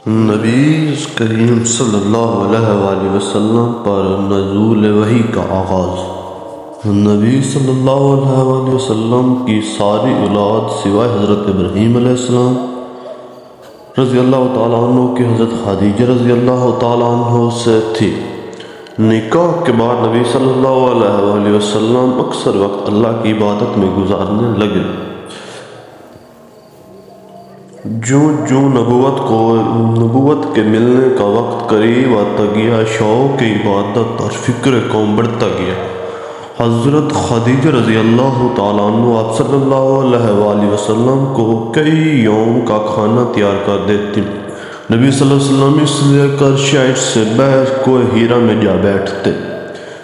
نبی کریم صلی اللہ علیہ وآلہ وسلم پر نزول وحی کا آغاز۔ نبی صلی اللہ علیہ وآلہ وسلم کی ساری اولاد سوائے حضرت ابراہیم علیہ السلام رضی اللہ تعالیٰ عنہ کی حضرت خدیجہ رضی اللہ تعالیٰ عنہ سے تھی۔ نکاح کے بعد نبی صلی اللہ علیہ وآلہ وسلم اکثر وقت اللہ کی عبادت میں گزارنے لگے۔ جو نبوت کے ملنے کا وقت قریب آتا گیا، شوق عبادت اور فکر قوم بڑھتا گیا۔ حضرت خدیجہ رضی اللہ تعالیٰ عنہ آپ صلی اللہ علیہ وآلہ وسلم کو کئی یوم کا کھانا تیار کر دیتی۔ نبی صلی اللہ علیہ وسلم اس لے کر شاید سے بحث کو ہیرا میں جا بیٹھتے۔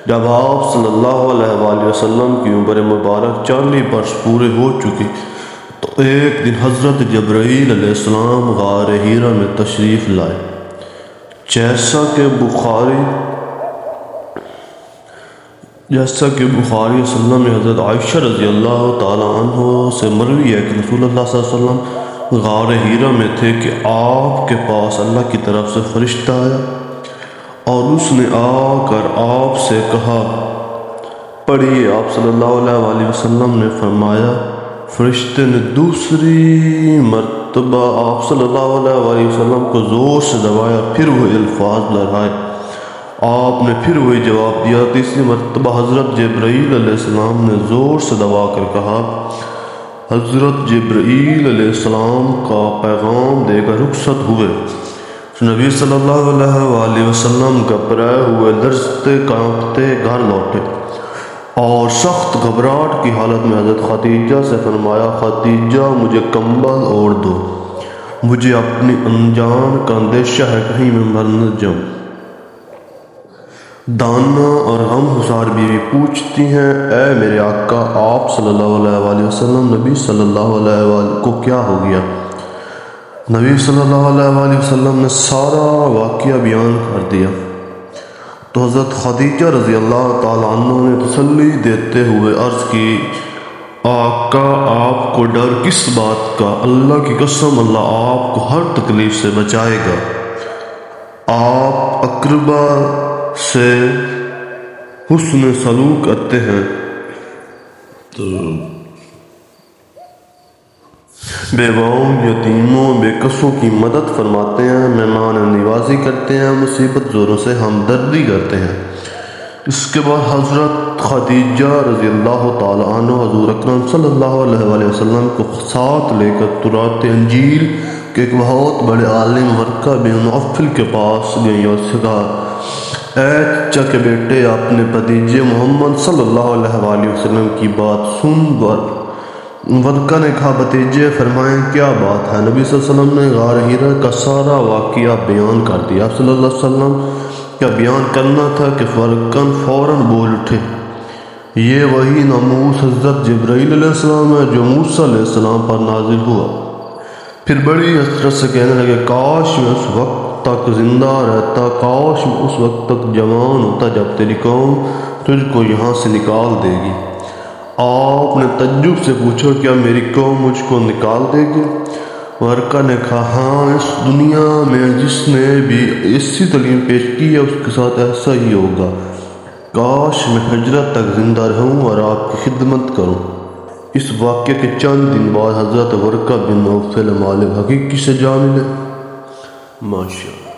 جب آپ صلی اللہ علیہ وآلہ وسلم کی عمر مبارک 40 برس پورے ہو چکی تو ایک دن حضرت جبرائیل علیہ السلام غار ہیرا میں تشریف لائے۔ جیسا کہ بخاری وسلم میں حضرت عائشہ رضی اللہ تعالیٰ عنہ سے مروی ہے کہ رسول اللہ صلی اللہ علیہ وسلم غار ہیرا میں تھے کہ آپ کے پاس اللہ کی طرف سے فرشتہ آیا اور اس نے آ کر آپ سے کہا پڑھیے۔ آپ صلی اللہ علیہ وآلہ وسلم نے فرمایا۔ فرشتے نے دوسری مرتبہ آپ صلی اللہ علیہ وآلہ وسلم کو زور سے دبایا، پھر وہ الفاظ لہرائے، آپ نے پھر وہی جواب دیا۔ تیسری مرتبہ حضرت جبرائیل علیہ السلام نے زور سے دبا کر کہا۔ حضرت جبرائیل علیہ السلام کا پیغام دے کر رخصت ہوئے۔ نبی صلی اللہ علیہ وآلہ وسلم گھبرائے ہوئے لرزتے کانپتے گھر لوٹے اور سخت گھبراہٹ کی حالت میں حضرت خدیجہ سے فرمایا، خدیجہ مجھے کمبل اوڑھ دو، مجھے اپنی انجان کا اندیشہ ہے، کہیں میں مر نہ جاؤں۔ دانا اور غمگسار بیوی پوچھتی ہیں، اے میرے آقا آپ صلی اللہ علیہ وآلہ وسلم، نبی صلی اللہ علیہ وآلہ کو کیا ہو گیا؟ نبی صلی اللہ علیہ وآلہ وسلم نے سارا واقعہ بیان کر دیا تو حضرت خدیجہ رضی اللہ تعالیٰ عنہ نے تسلی دیتے ہوئے عرض کی، آقا آپ کو ڈر کس بات کا؟ اللہ کی قسم اللہ آپ کو ہر تکلیف سے بچائے گا۔ آپ اقربا سے حسن سلوک کرتے ہیں، تو بیواؤں، یتیموں، بے کسوں کی مدد فرماتے ہیں، مہمان نوازی کرتے ہیں، مصیبت زوروں سے ہمدردی کرتے ہیں۔ اس کے بعد حضرت خدیجہ رضی اللہ تعالیٰ عنہ حضور اکرم صلی اللہ علیہ وآلہ وسلم کو ساتھ لے کر تورات انجیل کے ایک بہت بڑے عالم ورقہ بن نوفل کے پاس گئی اور سے کہا، اے چچا کے بیٹے، اپنے بھتیجے محمد صلی اللہ علیہ وآلہ وسلم کی بات سن۔ ورقہ نے کہا، بھتیجے فرمائیں کیا بات ہے؟ نبی صلی اللہ علیہ وسلم نے غار ہیرا کا سارا واقعہ بیان کر دیا۔ آپ صلی اللہ علیہ وسلم کا بیان کرنا تھا کہ ورقہ فوراً بول اٹھے، یہ وہی ناموس حضرت جبرائیل علیہ السلام ہے جو موسیٰ علیہ السلام پر نازل ہوا۔ پھر بڑی حسرت سے کہنے لگے، کاش میں اس وقت تک زندہ رہتا، کاش میں اس وقت تک جوان ہوتا جب تیری قوم تجھ کو یہاں سے نکال دے گی۔ آپ نے تعجب سے پوچھا، کیا میری قوم مجھ کو نکال دے گی؟ ورقہ نے کہا، ہاں، اس دنیا میں جس نے بھی ایسی تعلیم پیش کی ہے اس کے ساتھ ایسا ہی ہوگا۔ کاش میں ہجرت تک زندہ رہوں اور آپ کی خدمت کروں۔ اس واقعے کے چند دن بعد حضرت ورقہ بن نوفل عالم حقیقی سے جا ملے۔ ماشاءاللہ۔